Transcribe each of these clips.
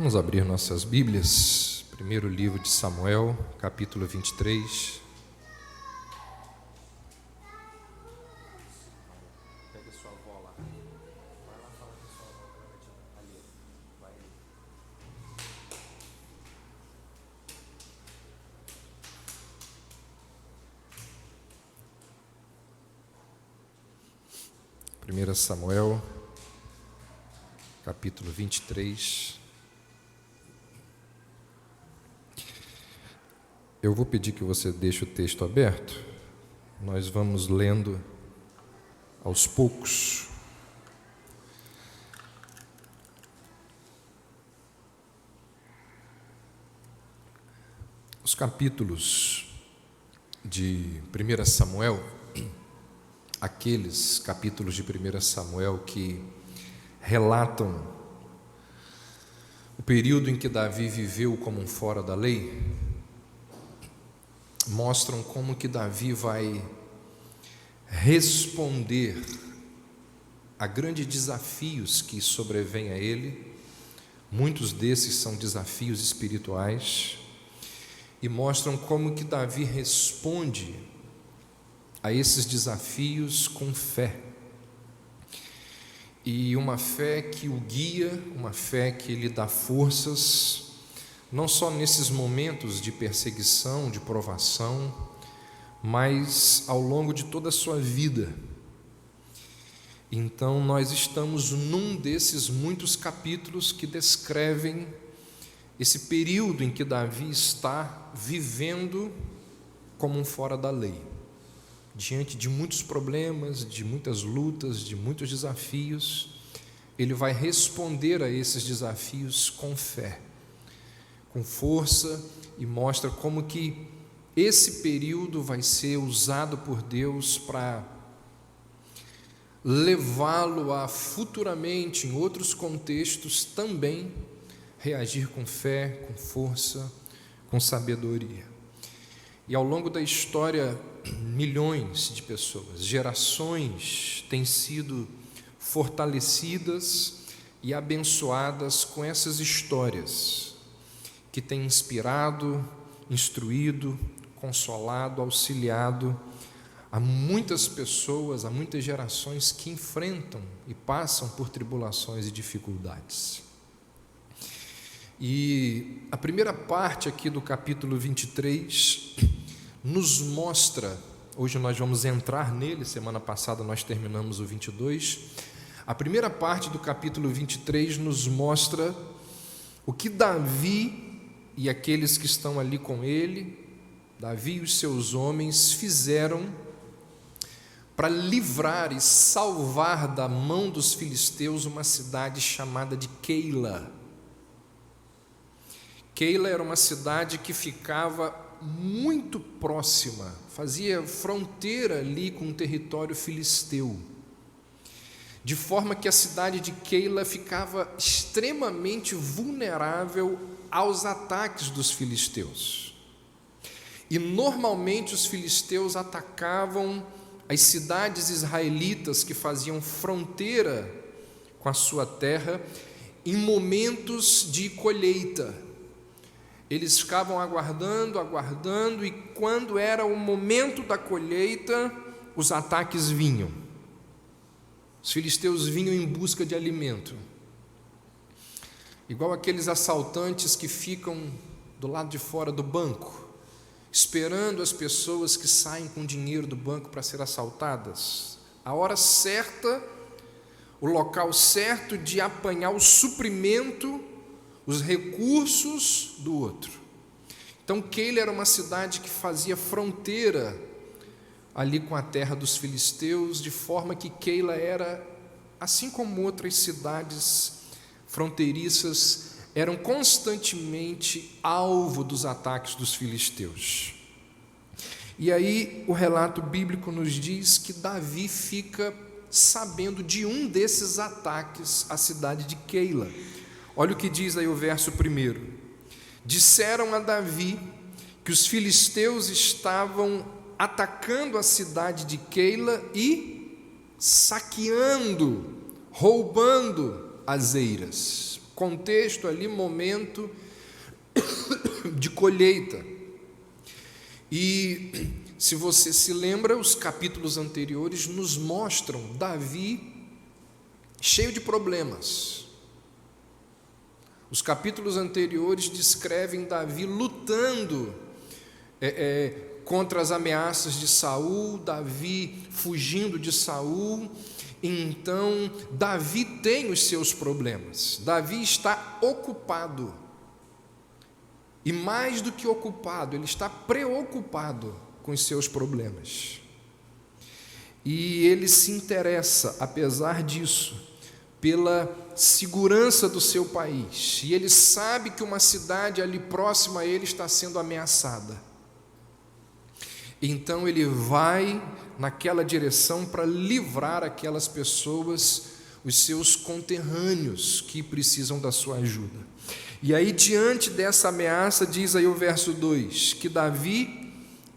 Vamos abrir nossas Bíblias, primeiro livro de Samuel, capítulo 23. Pega sua avó lá. Vai lá falar com sua avó que ela vai te ali. Vai ali. Primeiro Samuel, capítulo 23. Eu vou pedir que você deixe o texto aberto. Nós vamos lendo aos poucos. Os capítulos de 1 Samuel, aqueles capítulos de 1 Samuel que relatam o período em que Davi viveu como um fora da lei, mostram como que Davi vai responder a grandes desafios que sobrevêm a ele. Muitos desses são desafios espirituais, e mostram como que Davi responde a esses desafios com fé. E uma fé que o guia, uma fé que lhe dá forças, não só nesses momentos de perseguição, de provação, mas ao longo de toda a sua vida. Então nós estamos num desses muitos capítulos que descrevem esse período em que Davi está vivendo como um fora da lei, diante de muitos problemas, de muitas lutas, de muitos desafios. Ele vai responder a esses desafios com fé, com força, e mostra como que esse período vai ser usado por Deus para levá-lo a futuramente, em outros contextos, também reagir com fé, com força, com sabedoria. E ao longo da história, milhões de pessoas, gerações têm sido fortalecidas e abençoadas com essas histórias, que tem inspirado, instruído, consolado, auxiliado a muitas pessoas, a muitas gerações que enfrentam e passam por tribulações e dificuldades. E a primeira parte aqui do capítulo 23 nos mostra, hoje nós vamos entrar nele, semana passada nós terminamos o 22, a primeira parte do capítulo 23 nos mostra o que Davi e aqueles que estão ali com ele, Davi e os seus homens, fizeram para livrar e salvar da mão dos filisteus uma cidade chamada de Keila. Keila era uma cidade que ficava muito próxima, fazia fronteira ali com o território filisteu, de forma que a cidade de Keila ficava extremamente vulnerável aos ataques dos filisteus. E normalmente os filisteus atacavam as cidades israelitas que faziam fronteira com a sua terra em momentos de colheita. Eles ficavam aguardando, e quando era o momento da colheita, os ataques vinham. Os filisteus vinham em busca de alimento, igual aqueles assaltantes que ficam do lado de fora do banco, esperando as pessoas que saem com dinheiro do banco para ser assaltadas. A hora certa, o local certo de apanhar o suprimento, os recursos do outro. Então Keila era uma cidade que fazia fronteira ali com a terra dos filisteus, de forma que Keila era, assim como outras cidades fronteiriças, eram constantemente alvo dos ataques dos filisteus. E aí o relato bíblico nos diz que Davi fica sabendo de um desses ataques à cidade de Keila. Olha o que diz aí o verso 1. Disseram a Davi que os filisteus estavam atacando a cidade de Keila e saqueando, roubando as eiras. Contexto ali, momento de colheita. E se você se lembra, os capítulos anteriores nos mostram Davi cheio de problemas. Os capítulos anteriores descrevem Davi lutando contra as ameaças de Saul, Davi fugindo de Saul. Então, Davi tem os seus problemas. Davi está ocupado. E mais do que ocupado, ele está preocupado com os seus problemas. E ele se interessa, apesar disso, pela segurança do seu país. E ele sabe que uma cidade ali próxima a ele está sendo ameaçada. Então ele vai naquela direção para livrar aquelas pessoas, os seus conterrâneos que precisam da sua ajuda. E aí, diante dessa ameaça, diz aí o verso 2, que Davi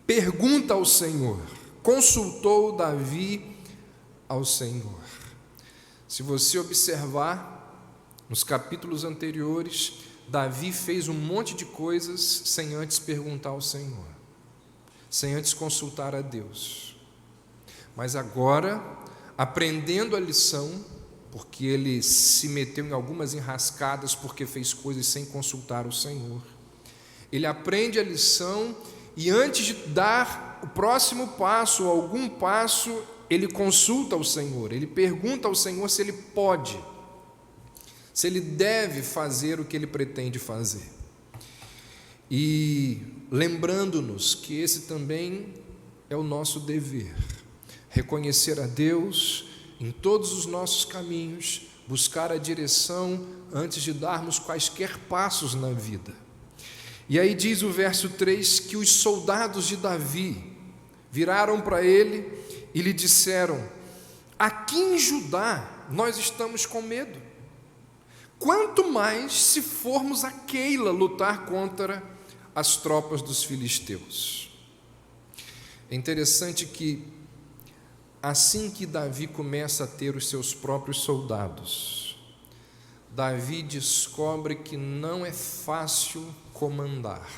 pergunta ao Senhor, consultou Davi ao Senhor. Se você observar, nos capítulos anteriores, Davi fez um monte de coisas sem antes perguntar ao Senhor, sem antes consultar a Deus. Mas agora, aprendendo a lição, porque ele se meteu em algumas enrascadas porque fez coisas sem consultar o Senhor, ele aprende a lição e antes de dar o próximo passo, ou algum passo, ele consulta o Senhor, ele pergunta ao Senhor se ele pode, se ele deve fazer o que ele pretende fazer. E lembrando-nos que esse também é o nosso dever, reconhecer a Deus em todos os nossos caminhos, buscar a direção antes de darmos quaisquer passos na vida. E aí diz o verso 3 que os soldados de Davi viraram para ele e lhe disseram: aqui em Judá nós estamos com medo, quanto mais se formos a Keila lutar contra as tropas dos filisteus. É interessante que assim que Davi começa a ter os seus próprios soldados, Davi descobre que não é fácil comandar.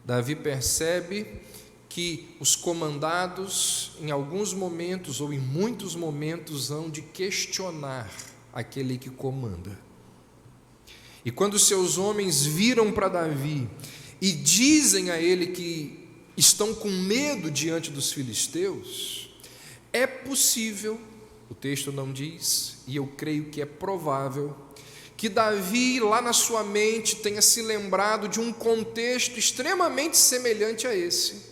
Davi percebe que os comandados, em alguns momentos ou em muitos momentos, hão de questionar aquele que comanda. E quando seus homens viram para Davi e dizem a ele que estão com medo diante dos filisteus, é possível, o texto não diz, e eu creio que é provável, que Davi lá na sua mente tenha se lembrado de um contexto extremamente semelhante a esse,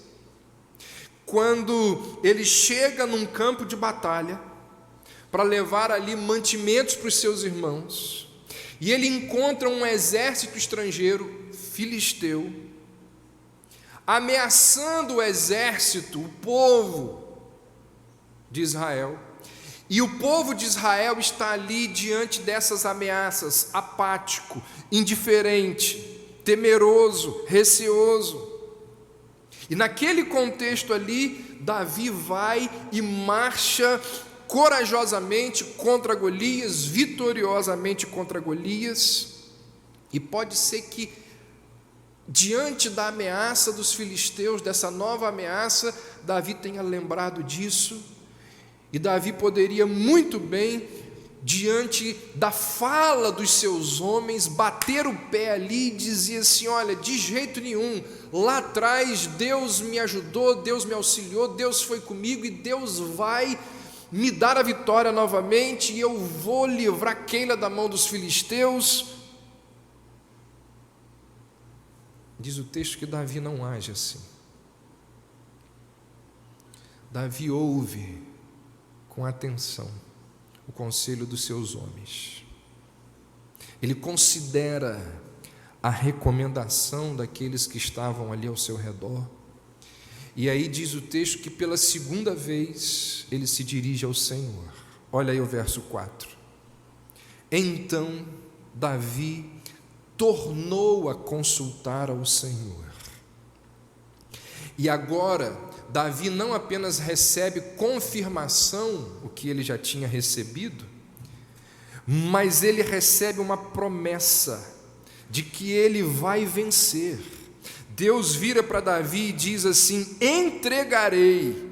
quando ele chega num campo de batalha para levar ali mantimentos para os seus irmãos, e ele encontra um exército estrangeiro, filisteu, ameaçando o exército, o povo de Israel, e o povo de Israel está ali diante dessas ameaças, apático, indiferente, temeroso, receoso. E naquele contexto ali, Davi vai e marcha corajosamente contra Golias, vitoriosamente contra Golias, e pode ser que diante da ameaça dos filisteus, dessa nova ameaça, Davi tenha lembrado disso, e Davi poderia muito bem, diante da fala dos seus homens, bater o pé ali e dizer assim: olha, de jeito nenhum, lá atrás Deus me ajudou, Deus me auxiliou, Deus foi comigo e Deus vai me dar a vitória novamente e eu vou livrar Keila da mão dos filisteus. Diz o texto que Davi não age assim. Davi ouve com atenção o conselho dos seus homens. Ele considera a recomendação daqueles que estavam ali ao seu redor. E aí diz o texto que pela segunda vez ele se dirige ao Senhor. Olha aí o verso 4. Então Davi tornou a consultar ao Senhor. E agora Davi não apenas recebe confirmação o que ele já tinha recebido, mas ele recebe uma promessa de que ele vai vencer. Deus vira para Davi e diz assim: entregarei,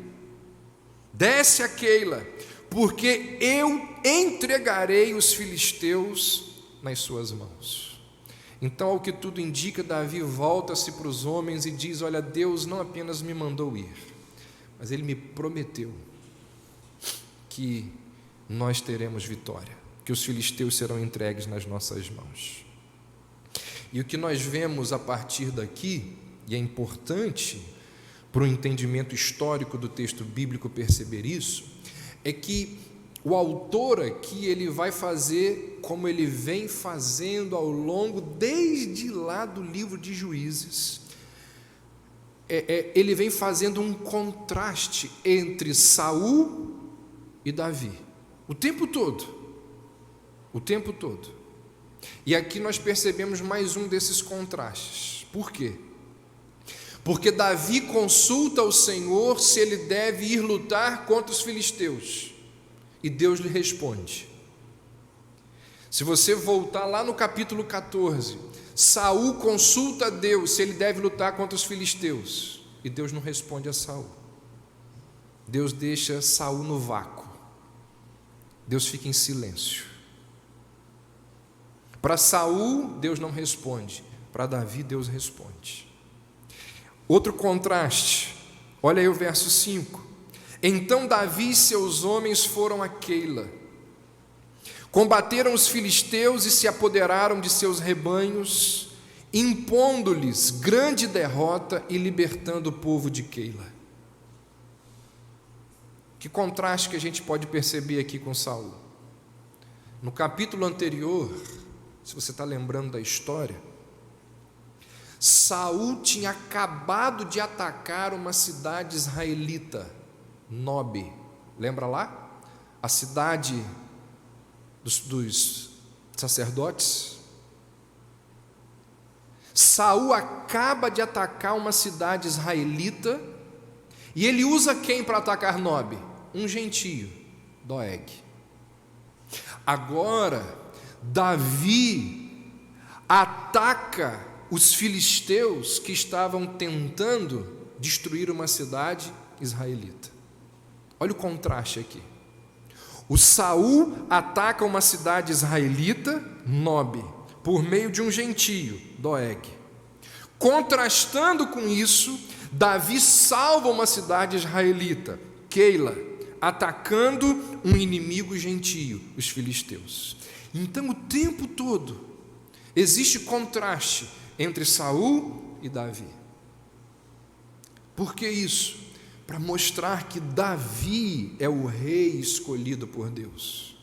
desce a Keila, porque eu entregarei os filisteus nas suas mãos. Então, ao que tudo indica, Davi volta-se para os homens e diz: olha, Deus não apenas me mandou ir, mas Ele me prometeu que nós teremos vitória, que os filisteus serão entregues nas nossas mãos. E o que nós vemos a partir daqui, e é importante para o entendimento histórico do texto bíblico perceber isso, é que o autor aqui, ele vai fazer como ele vem fazendo ao longo, desde lá do livro de Juízes, ele vem fazendo um contraste entre Saul e Davi, o tempo todo. E aqui nós percebemos mais um desses contrastes. Por quê? Porque Davi consulta o Senhor se ele deve ir lutar contra os filisteus, e Deus lhe responde. Se você voltar lá no capítulo 14, Saul consulta a Deus se ele deve lutar contra os filisteus, e Deus não responde a Saul. Deus deixa Saul no vácuo. Deus fica em silêncio. Para Saul, Deus não responde. Para Davi, Deus responde. Outro contraste, olha aí o verso 5. Então Davi e seus homens foram a Keila, combateram os filisteus e se apoderaram de seus rebanhos, impondo-lhes grande derrota e libertando o povo de Keila. Que contraste que a gente pode perceber aqui com Saul. No capítulo anterior, se você está lembrando da história, Saul tinha acabado de atacar uma cidade israelita, Nobe. Lembra lá? A cidade dos sacerdotes. Saul acaba de atacar uma cidade israelita, e ele usa quem para atacar Nobe? Um gentio, Doeg. Agora, Davi ataca os filisteus que estavam tentando destruir uma cidade israelita. Olha o contraste aqui. O Saul ataca uma cidade israelita, Nobe, por meio de um gentio, Doeg. Contrastando com isso, Davi salva uma cidade israelita, Keila, atacando um inimigo gentio, os filisteus. Então, o tempo todo existe contraste entre Saul e Davi. Por que isso? Para mostrar que Davi é o rei escolhido por Deus.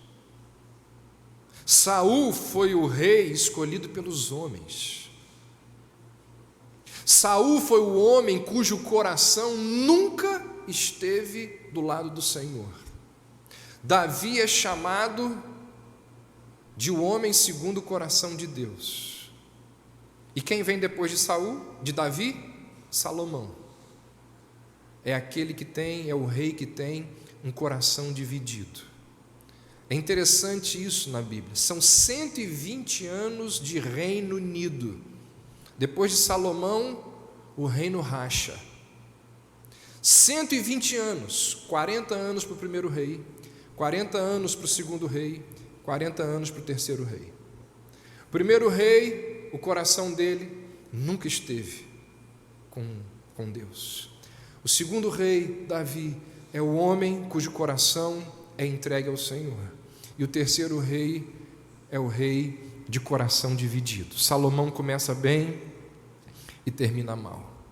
Saul foi o rei escolhido pelos homens. Saul foi o homem cujo coração nunca esteve do lado do Senhor. Davi é chamado de um homem segundo o coração de Deus. E quem vem depois de Saul, de Davi? Salomão. É aquele que tem, é o rei que tem um coração dividido. É interessante isso na Bíblia. São 120 anos de reino unido. Depois de Salomão, o reino racha. 120 anos, 40 anos para o primeiro rei, 40 anos para o segundo rei, 40 anos para o terceiro rei. O primeiro rei, o coração dele nunca esteve com Deus. O segundo rei, Davi, é o homem cujo coração é entregue ao Senhor. E o terceiro rei é o rei de coração dividido. Salomão começa bem e termina mal.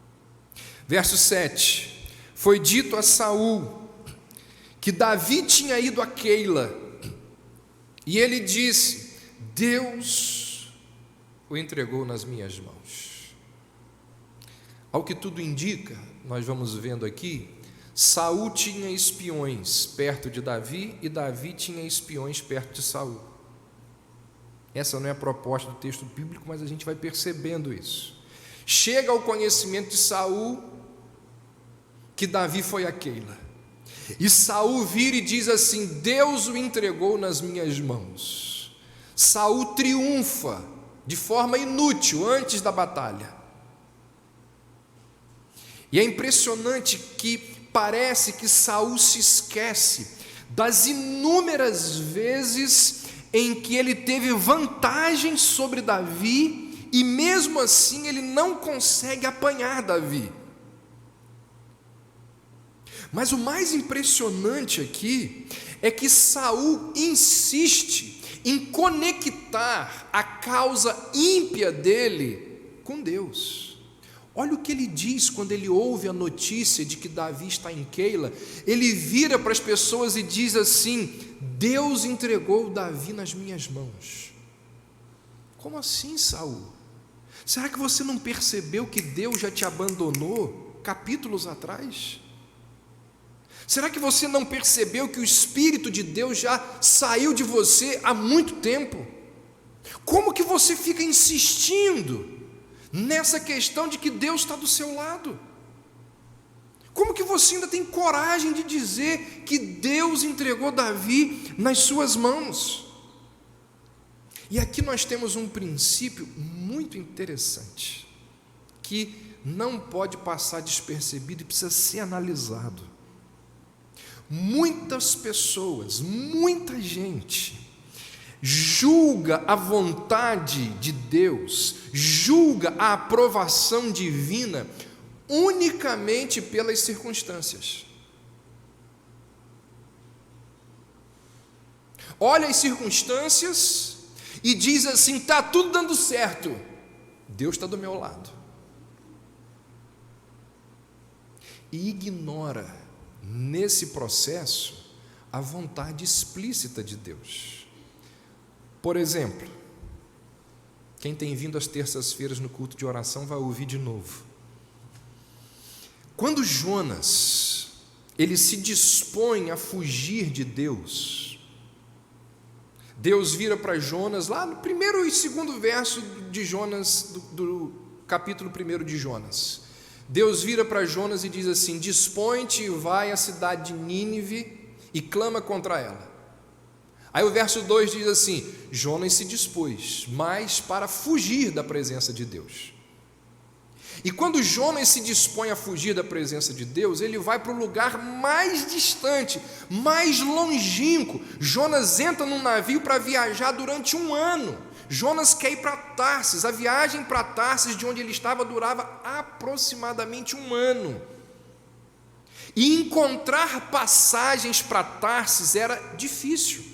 Verso 7. Foi dito a Saul que Davi tinha ido a Keila, e ele disse: Deus o entregou nas minhas mãos. Ao que tudo indica, nós vamos vendo aqui, Saul tinha espiões perto de Davi e Davi tinha espiões perto de Saul. Essa não é a proposta do texto bíblico, mas a gente vai percebendo isso. Chega ao conhecimento de Saul que Davi foi a Keila, e Saul vira e diz assim: Deus o entregou nas minhas mãos. Saul triunfa de forma inútil antes da batalha. E é impressionante que parece que Saul se esquece das inúmeras vezes em que ele teve vantagem sobre Davi e mesmo assim ele não consegue apanhar Davi. Mas o mais impressionante aqui é que Saul insiste em conectar a causa ímpia dele com Deus. Olha o que ele diz quando ele ouve a notícia de que Davi está em Keila. Ele vira para as pessoas e diz assim: Deus entregou Davi nas minhas mãos. Como assim, Saul? Será que você não percebeu que Deus já te abandonou capítulos atrás? Será que você não percebeu que o Espírito de Deus já saiu de você há muito tempo? Como que você fica insistindo nessa questão de que Deus está do seu lado? Como que você ainda tem coragem de dizer que Deus entregou Davi nas suas mãos? E aqui nós temos um princípio muito interessante, que não pode passar despercebido e precisa ser analisado. Muitas pessoas, muita gente julga a vontade de Deus, julga a aprovação divina unicamente pelas circunstâncias. Olha as circunstâncias e diz assim: está tudo dando certo, Deus está do meu lado. E ignora nesse processo a vontade explícita de Deus. Por exemplo, quem tem vindo às terças-feiras no culto de oração vai ouvir de novo. Quando Jonas, ele se dispõe a fugir de Deus, Deus vira para Jonas, lá no primeiro e segundo verso de Jonas, do capítulo 1 de Jonas, Deus vira para Jonas e diz assim: dispõe-te e vai à cidade de Nínive e clama contra ela. Aí o verso 2 diz assim: Jonas se dispôs, mas para fugir da presença de Deus. E quando Jonas se dispõe a fugir da presença de Deus, ele vai para o lugar mais distante, mais longínquo. Jonas entra num navio para viajar durante 1 ano. Jonas quer ir para Tarsis. A viagem para Tarsis, de onde ele estava, durava aproximadamente 1 ano. E encontrar passagens para Tarsis era difícil.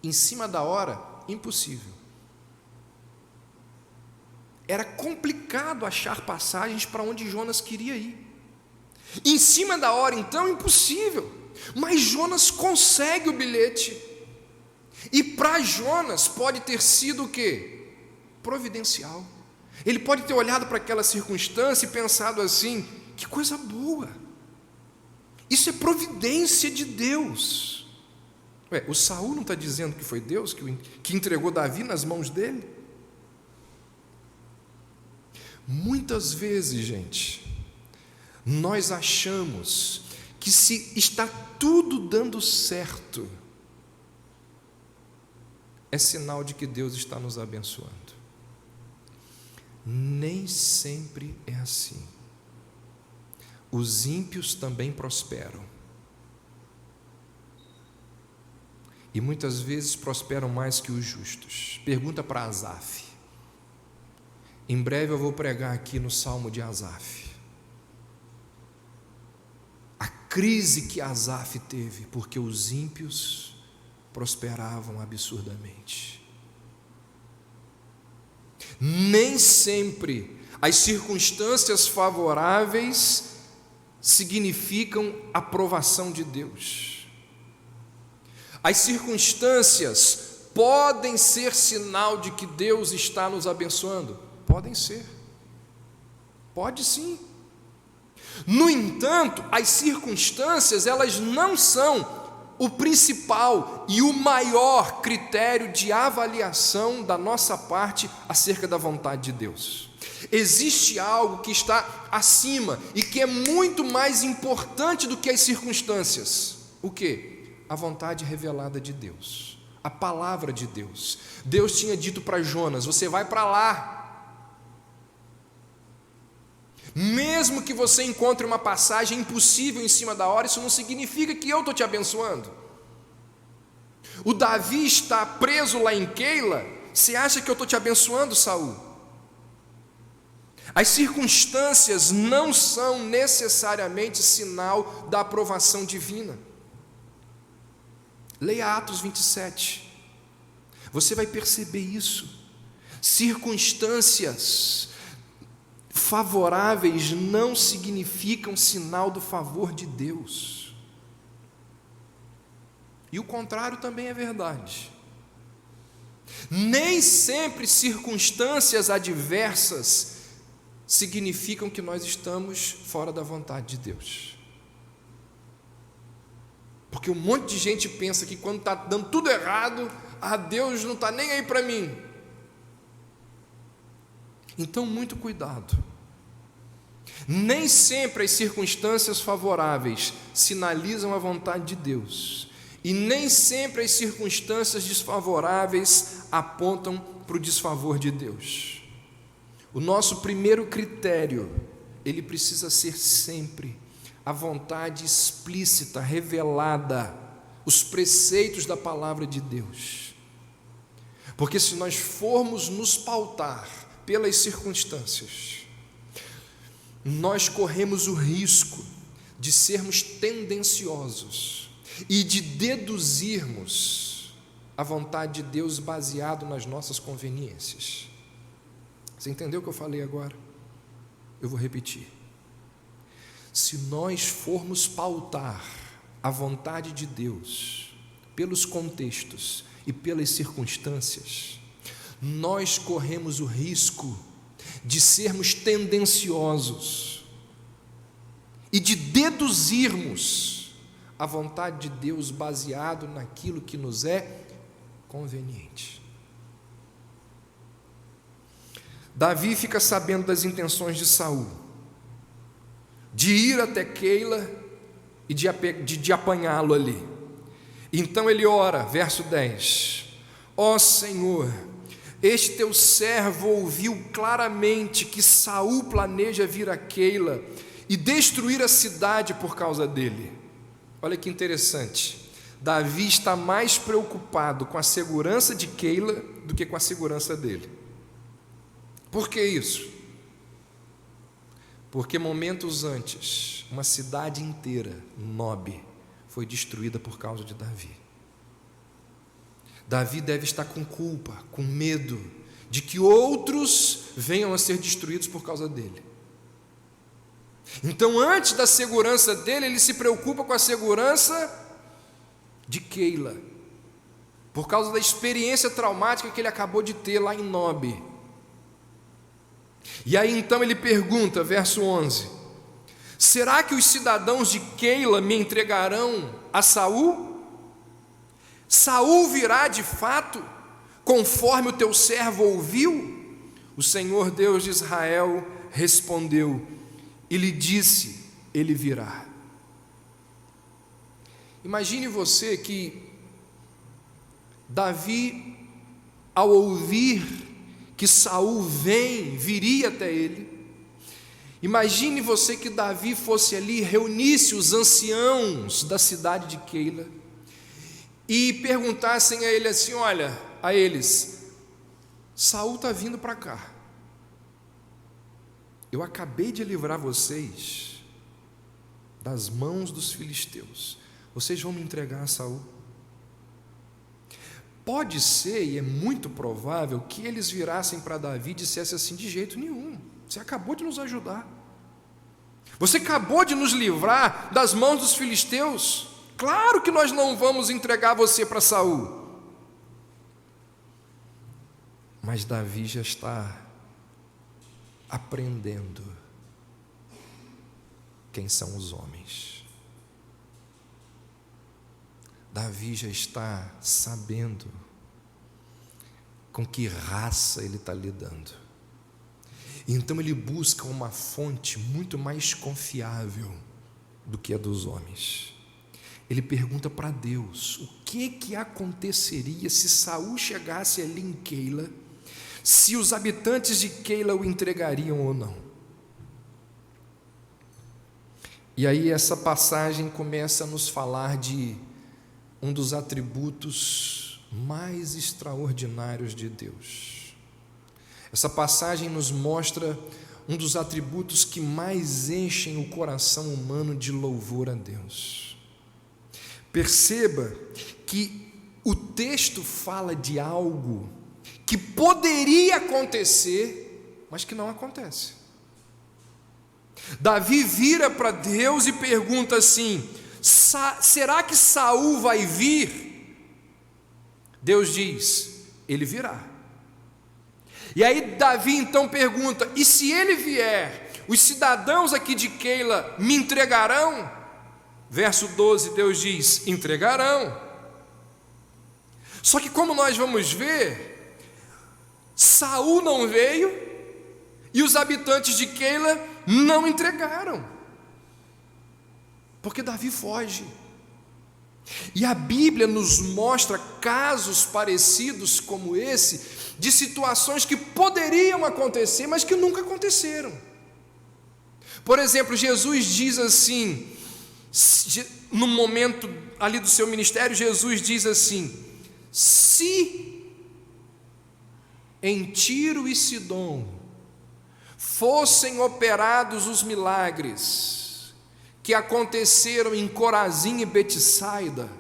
Em cima da hora, impossível. Era complicado achar passagens para onde Jonas queria ir. Em cima da hora, então, impossível. Mas Jonas consegue o bilhete. E para Jonas pode ter sido o quê? Providencial. Ele pode ter olhado para aquela circunstância e pensado assim: que coisa boa. Isso é providência de Deus. O Saul não está dizendo que foi Deus que entregou Davi nas mãos dele? Muitas vezes, gente, nós achamos que se está tudo dando certo, é sinal de que Deus está nos abençoando. Nem sempre é assim. Os ímpios também prosperam. E muitas vezes prosperam mais que os justos. Pergunta para Asaf. Em breve eu vou pregar aqui no Salmo de Asaf. A crise que Asaf teve, porque os ímpios prosperavam absurdamente. Nem sempre as circunstâncias favoráveis significam aprovação de Deus. As circunstâncias podem ser sinal de que Deus está nos abençoando? Podem ser. Pode sim. No entanto, as circunstâncias, elas não são o principal e o maior critério de avaliação da nossa parte acerca da vontade de Deus. Existe algo que está acima e que é muito mais importante do que as circunstâncias. O quê? A vontade revelada de Deus, a palavra de Deus. Deus tinha dito para Jonas: você vai para lá. Mesmo que você encontre uma passagem impossível em cima da hora, isso não significa que eu estou te abençoando. O Davi está preso lá em Keila. Você acha que eu estou te abençoando, Saul? As circunstâncias não são necessariamente sinal da aprovação divina. Leia Atos 27. Você vai perceber isso. Circunstâncias favoráveis não significam sinal do favor de Deus. E o contrário também é verdade. Nem sempre circunstâncias adversas significam que nós estamos fora da vontade de Deus. Porque um monte de gente pensa que quando está dando tudo errado, Deus não está nem aí para mim. Então, muito cuidado. Nem sempre as circunstâncias favoráveis sinalizam a vontade de Deus. E nem sempre as circunstâncias desfavoráveis apontam para o desfavor de Deus. O nosso primeiro critério, ele precisa ser sempre a vontade explícita, revelada, os preceitos da palavra de Deus. Porque se nós formos nos pautar pelas circunstâncias, nós corremos o risco de sermos tendenciosos e de deduzirmos a vontade de Deus baseado nas nossas conveniências. Você entendeu o que eu falei agora? Eu vou repetir. Se nós formos pautar a vontade de Deus pelos contextos e pelas circunstâncias, nós corremos o risco de sermos tendenciosos e de deduzirmos a vontade de Deus baseado naquilo que nos é conveniente. Davi fica sabendo das intenções de Saul, de ir até Keila e de apanhá-lo ali. Então ele ora, verso 10: ó Senhor, este teu servo ouviu claramente que Saul planeja vir a Keila e destruir a cidade por causa dele. Olha que interessante, Davi está mais preocupado com a segurança de Keila do que com a segurança dele. Por que isso? Porque momentos antes, uma cidade inteira, Nob, foi destruída por causa de Davi. Davi deve estar com culpa, com medo de que outros venham a ser destruídos por causa dele. Então, antes da segurança dele, ele se preocupa com a segurança de Keila, por causa da experiência traumática que ele acabou de ter lá em Nob. E aí então ele pergunta, verso 11: será que os cidadãos de Keila me entregarão a Saul? Saul virá de fato, conforme o teu servo ouviu? O Senhor Deus de Israel respondeu e lhe disse: ele virá. Imagine você que Davi, ao ouvir que Saul viria até ele, imagine você que Davi fosse ali, reunisse os anciãos da cidade de Keila e perguntassem a ele assim: olha, a eles, Saul está vindo para cá, eu acabei de livrar vocês das mãos dos filisteus, vocês vão me entregar a Saul? Pode ser, e é muito provável, que eles virassem para Davi e dissessem assim: de jeito nenhum, você acabou de nos ajudar, você acabou de nos livrar das mãos dos filisteus, claro que nós não vamos entregar você para Saul. Mas Davi já está aprendendo quem são os homens. Davi já está sabendo com que raça ele está lidando. Então ele busca uma fonte muito mais confiável do que a dos homens. ele pergunta para Deus o que aconteceria se Saul chegasse ali em Keila, se os habitantes de Keila o entregariam ou não. E aí essa passagem começa a nos falar de um dos atributos mais extraordinários de Deus. Essa passagem nos mostra um dos atributos que mais enchem o coração humano de louvor a Deus. Perceba que o texto fala de algo que poderia acontecer, mas que não acontece. Davi vira para Deus e pergunta assim: será que Saul vai vir? Deus diz: ele virá. E aí Davi então pergunta: e se ele vier, os cidadãos aqui de Keila me entregarão? Verso 12, Deus diz: entregarão. Só que, como nós vamos ver, Saul não veio e os habitantes de Keila não entregaram, porque Davi foge. E a Bíblia nos mostra casos parecidos como esse, de situações que poderiam acontecer, mas que nunca aconteceram. Por exemplo, Jesus diz assim, no momento ali do seu ministério, Jesus diz assim: se em Tiro e Sidom fossem operados os milagres que aconteceram em Corazim e Betsaida,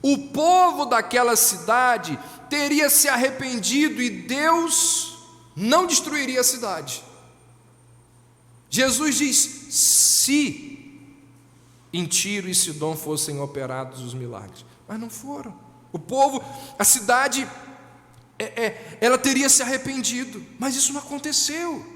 o povo daquela cidade teria se arrependido e Deus não destruiria a cidade. Jesus diz: se em Tiro e Sidom fossem operados os milagres, mas não foram. O povo, a cidade, ela teria se arrependido, mas isso não aconteceu.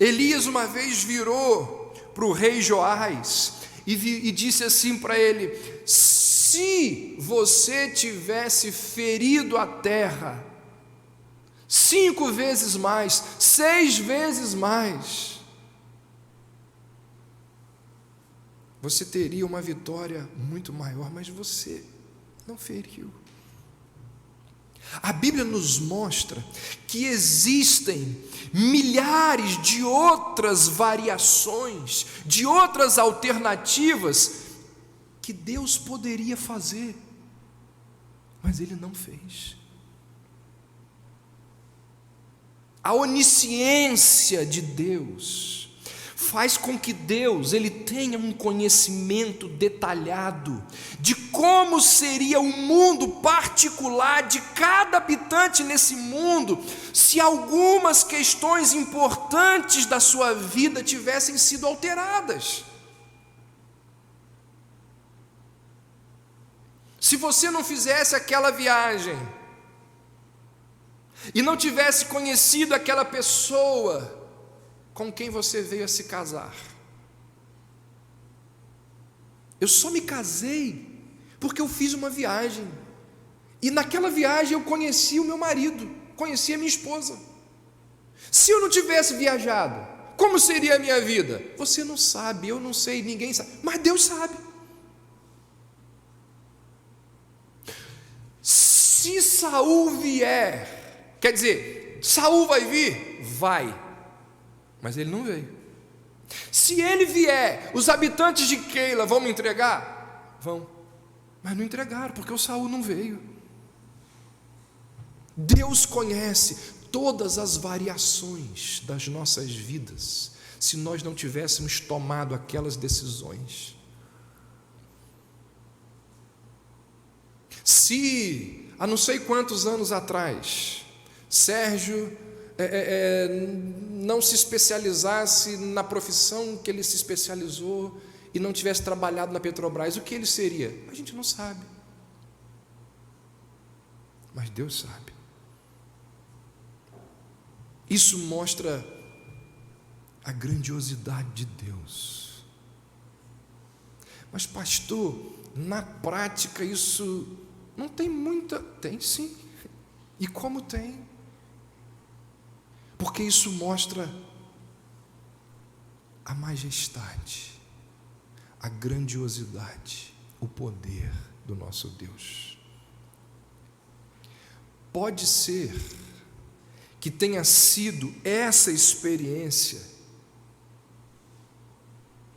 Elias uma vez virou para o rei Joás e disse assim para ele: se você tivesse ferido a terra 5 vezes mais, 6 vezes mais, você teria uma vitória muito maior, mas você não feriu. A Bíblia nos mostra que existem milhares de outras variações, de outras alternativas que Deus poderia fazer, mas Ele não fez. A onisciência de Deus faz com que Deus ele tenha um conhecimento detalhado de como seria o mundo particular de cada habitante nesse mundo, se algumas questões importantes da sua vida tivessem sido alteradas. Se você não fizesse aquela viagem e não tivesse conhecido aquela pessoa com quem você veio a se casar. Eu só me casei porque eu fiz uma viagem, e naquela viagem eu conheci o meu marido, conheci a minha esposa. Se eu não tivesse viajado, como seria a minha vida? Você não sabe, eu não sei, ninguém sabe, mas Deus sabe. Se Saul vier, quer dizer, Saul vai vir? Vai. Mas ele não veio. Se ele vier, os habitantes de Keila vão me entregar? Vão. Mas não entregaram, porque o Saul não veio. Deus conhece todas as variações das nossas vidas, se nós não tivéssemos tomado aquelas decisões. Se, há não sei quantos anos atrás, Sérgio não se especializasse na profissão que ele se especializou e não tivesse trabalhado na Petrobras, o que ele seria? A gente não sabe, mas Deus sabe. Isso mostra a grandiosidade de Deus. Mas pastor, na prática isso não tem muita... Tem sim, e como tem? Porque isso mostra a majestade, a grandiosidade, o poder do nosso Deus. Pode ser que tenha sido essa experiência,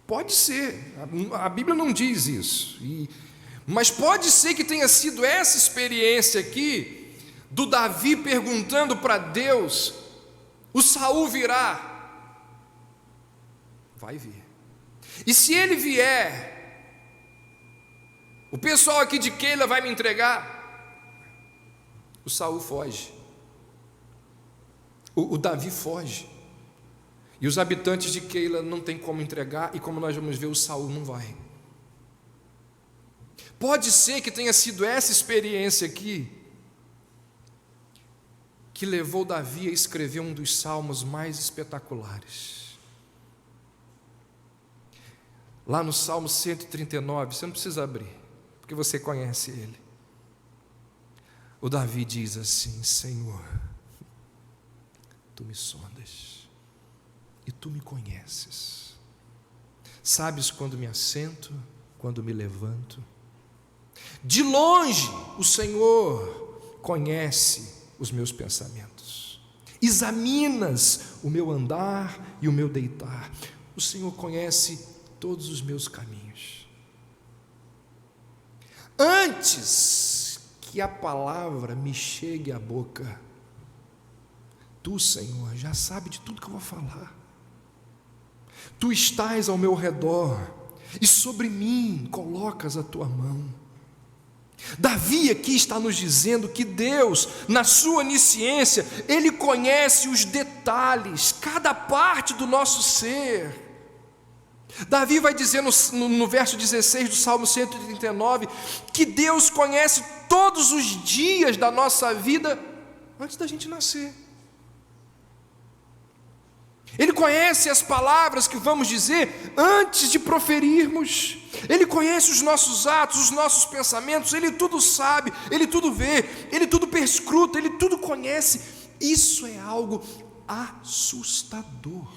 pode ser, a Bíblia não diz isso, mas pode ser que tenha sido essa experiência aqui, do Davi perguntando para Deus: o Saul virá? Vai vir. E se ele vier, o pessoal aqui de Keila vai me entregar? O Saul foge. O Davi foge. E os habitantes de Keila não tem como entregar, e como nós vamos ver, o Saul não vai. Pode ser que tenha sido essa experiência aqui que levou Davi a escrever um dos salmos mais espetaculares. Lá no Salmo 139, você não precisa abrir, porque você conhece ele. O Davi diz assim: Senhor, Tu me sondas e Tu me conheces. Sabes quando me assento, quando me levanto. De longe o Senhor conhece os meus pensamentos. Examinas o meu andar e o meu deitar. O Senhor conhece todos os meus caminhos. Antes que a palavra me chegue à boca, Tu, Senhor, já sabe de tudo que eu vou falar. Tu estás ao meu redor e sobre mim colocas a Tua mão. Davi aqui está nos dizendo que Deus, na sua onisciência, Ele conhece os detalhes, cada parte do nosso ser. Davi vai dizer no verso 16 do Salmo 139, que Deus conhece todos os dias da nossa vida antes da gente nascer. Ele conhece as palavras que vamos dizer antes de proferirmos. Ele conhece os nossos atos, os nossos pensamentos. Ele tudo sabe, Ele tudo vê, Ele tudo perscruta, Ele tudo conhece. Isso é algo assustador.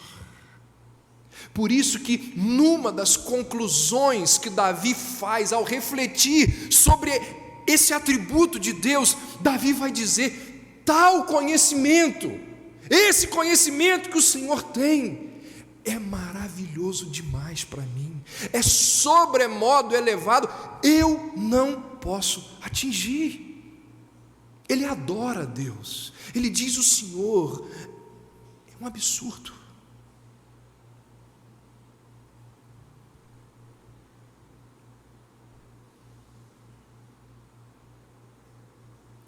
Por isso que numa das conclusões que Davi faz ao refletir sobre esse atributo de Deus, Davi vai dizer: tal conhecimento, esse conhecimento que o Senhor tem, é maravilhoso demais para mim, é sobremodo elevado, eu não posso atingir. Ele adora a Deus, ele diz: o Senhor é um absurdo.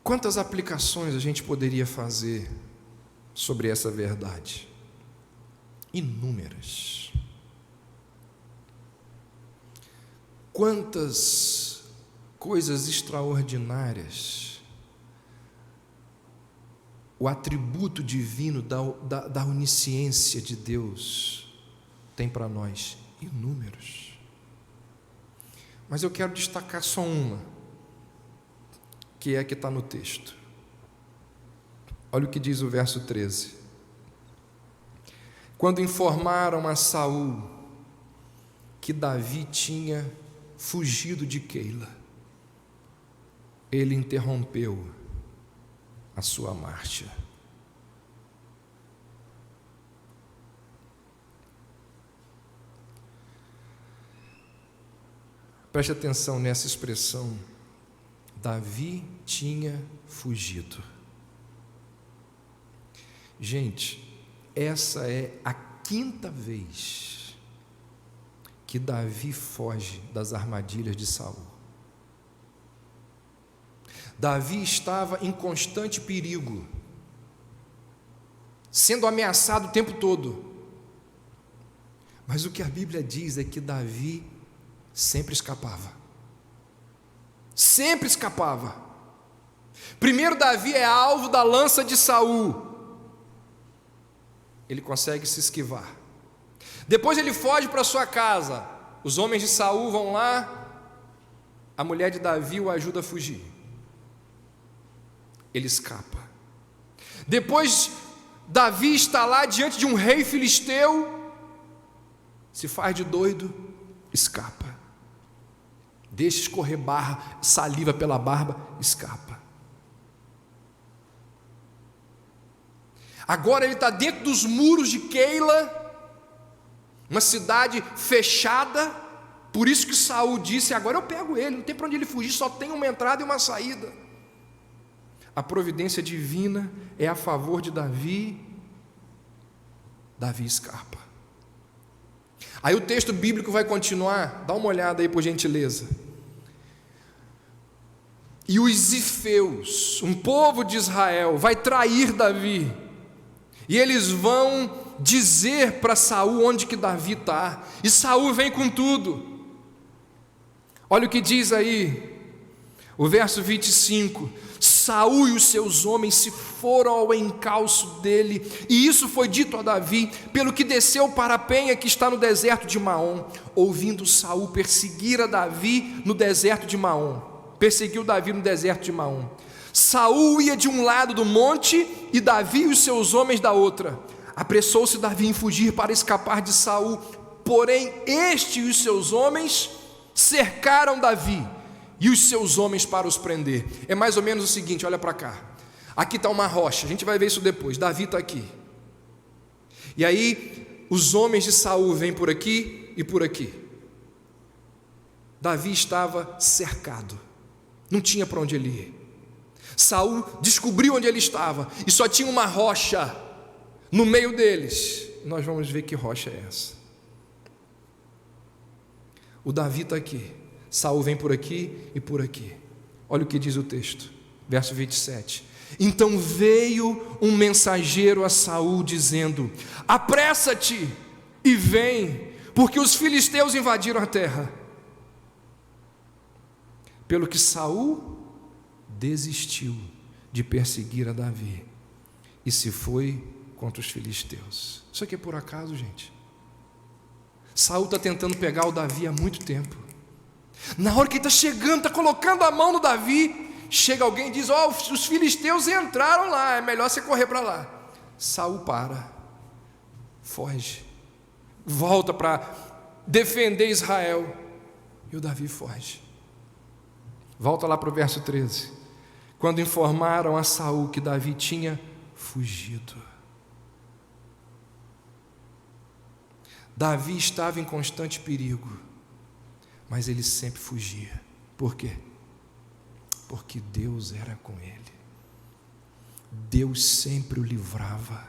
Quantas aplicações a gente poderia fazer sobre essa verdade? Inúmeras. Quantas coisas extraordinárias o atributo divino da onisciência de Deus tem para nós? Inúmeros. Mas eu quero destacar só uma, que é a que está no texto. Olha o que diz o verso 13. Quando informaram a Saul que Davi tinha fugido de Keila, ele interrompeu a sua marcha. Preste atenção nessa expressão: Davi tinha fugido. Gente, essa é a 5ª vez que Davi foge das armadilhas de Saul. Davi estava em constante perigo, sendo ameaçado o tempo todo. Mas o que a Bíblia diz é que Davi sempre escapava. Sempre escapava. Primeiro, Davi é alvo da lança de Saul. Ele consegue se esquivar. Depois ele foge para sua casa. Os homens de Saul vão lá. A mulher de Davi o ajuda a fugir. Ele escapa. Depois, Davi está lá diante de um rei filisteu. Se faz de doido, escapa. deixa escorrer saliva pela barba, escapa. Agora ele está dentro dos muros de Keila, uma cidade fechada. Por isso que Saul disse: agora eu pego ele, não tem para onde ele fugir, só tem uma entrada e uma saída. A providência divina é a favor de Davi. Davi escapa. Aí o texto bíblico vai continuar, dá uma olhada aí por gentileza. E os zifeus, um povo de Israel, vai trair Davi, e eles vão dizer para Saul onde que Davi está, e Saul vem com tudo. Olha o que diz aí, o verso 25: Saul e os seus homens se foram ao encalço dele, e isso foi dito a Davi, pelo que desceu para a penha que está no deserto de Maom. Ouvindo Saul perseguir a Davi no deserto de Maom, perseguiu Davi no deserto de Maom. Saul ia de um lado do monte e Davi e os seus homens da outra. Apressou-se Davi em fugir para escapar de Saul, porém este e os seus homens cercaram Davi e os seus homens para os prender. É mais ou menos o seguinte, olha para cá. Aqui está uma rocha, a gente vai ver isso depois. Davi está aqui. E aí os homens de Saul vêm por aqui e por aqui. Davi estava cercado, não tinha para onde ele ir. Saul descobriu onde ele estava e só tinha uma rocha no meio deles. Nós vamos ver que rocha é essa. O Davi está aqui, Saul vem por aqui e por aqui. Olha o que diz o texto, verso 27. Então veio um mensageiro a Saul dizendo: apressa-te e vem, porque os filisteus invadiram a terra. Pelo que Saul desistiu de perseguir a Davi e se foi contra os filisteus. Isso aqui é por acaso, gente? Saul está tentando pegar o Davi há muito tempo. Na hora que ele está chegando, está colocando a mão no Davi, chega alguém e diz: ó, os filisteus entraram lá, é melhor você correr para lá. Saul para, foge, volta para defender Israel, e o Davi foge. Volta lá para o verso 13. Quando informaram a Saul que Davi tinha fugido. Davi estava em constante perigo, mas ele sempre fugia. Por quê? Porque Deus era com ele. Deus sempre o livrava.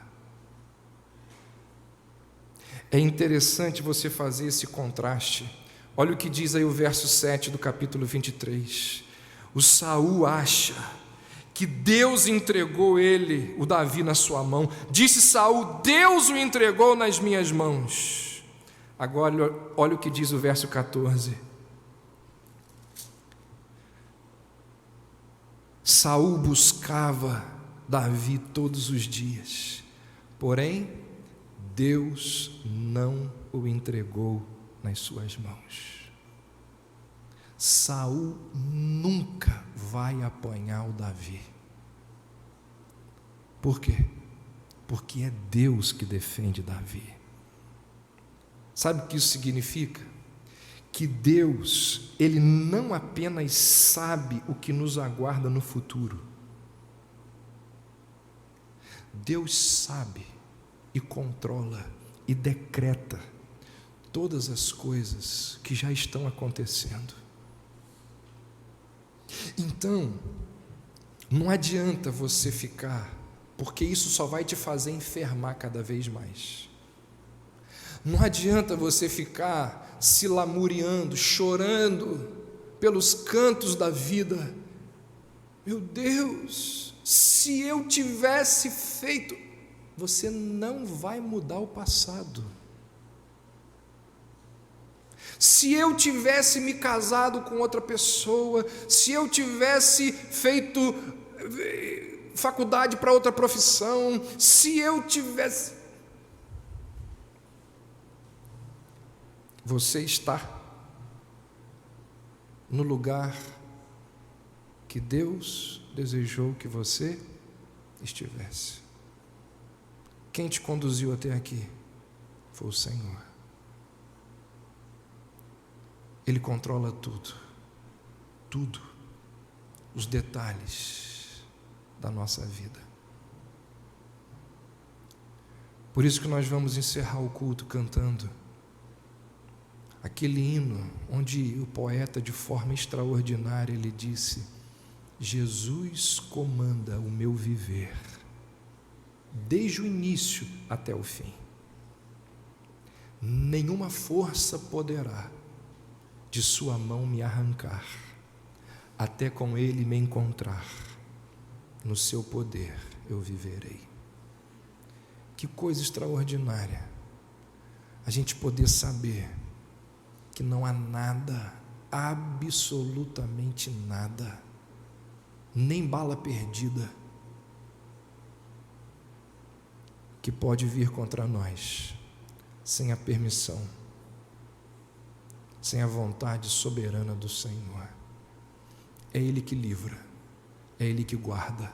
É interessante você fazer esse contraste. Olha o que diz aí o verso 7 do capítulo 23. O Saul acha que Deus entregou ele, o Davi, na sua mão. Disse Saul: Deus o entregou nas minhas mãos. Agora olha o que diz o verso 14. Saul buscava Davi todos os dias, porém Deus não o entregou nas suas mãos. Saul nunca vai apanhar o Davi. Por quê? Porque é Deus que defende Davi. Sabe o que isso significa? Que Deus, Ele não apenas sabe o que nos aguarda no futuro. Deus sabe e controla e decreta todas as coisas que já estão acontecendo. Então, não adianta você ficar, porque isso só vai te fazer enfermar cada vez mais. Não adianta você ficar se lamuriando, chorando pelos cantos da vida. Meu Deus, se eu tivesse feito... Você não vai mudar o passado. Se eu tivesse me casado com outra pessoa, se eu tivesse feito faculdade para outra profissão, se eu tivesse... Você está no lugar que Deus desejou que você estivesse. Quem te conduziu até aqui foi o Senhor. Ele controla tudo. tudo, os detalhes da nossa vida. Por isso que nós vamos encerrar o culto cantando aquele hino onde o poeta, de forma extraordinária, ele disse: Jesus comanda o meu viver, desde o início até o fim. Nenhuma força poderá de sua mão me arrancar, até com ele me encontrar, no seu poder eu viverei. Que coisa extraordinária a gente poder saber que não há nada, absolutamente nada, nem bala perdida, que pode vir contra nós sem a permissão, sem a vontade soberana do Senhor. É Ele que livra, é Ele que guarda,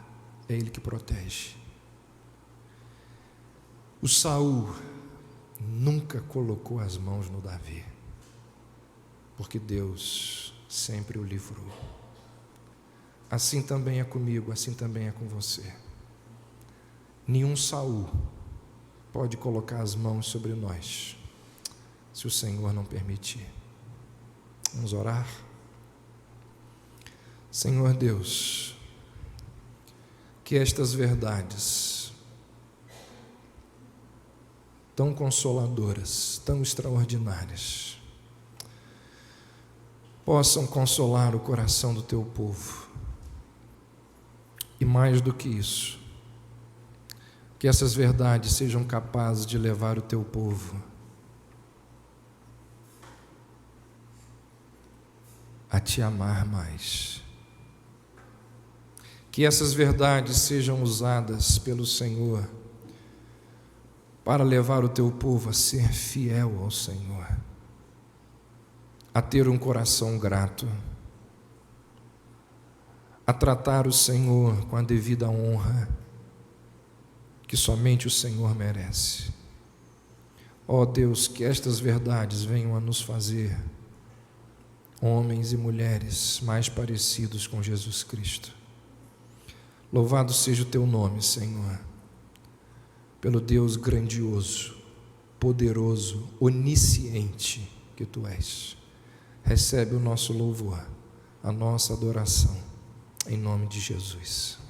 é Ele que protege. O Saul nunca colocou as mãos no Davi, porque Deus sempre o livrou. Assim também é comigo, assim também é com você. Nenhum Saul pode colocar as mãos sobre nós, se o Senhor não permitir. Vamos orar? Senhor Deus, que estas verdades tão consoladoras, tão extraordinárias, possam consolar o coração do teu povo. E mais do que isso, que essas verdades sejam capazes de levar o teu povo a te amar mais. Que essas verdades sejam usadas pelo Senhor para levar o teu povo a ser fiel ao Senhor, a ter um coração grato, a tratar o Senhor com a devida honra que somente o Senhor merece. Ó Deus, que estas verdades venham a nos fazer homens e mulheres mais parecidos com Jesus Cristo. Louvado seja o teu nome, Senhor, pelo Deus grandioso, poderoso, onisciente que tu és. Recebe o nosso louvor, a nossa adoração, em nome de Jesus.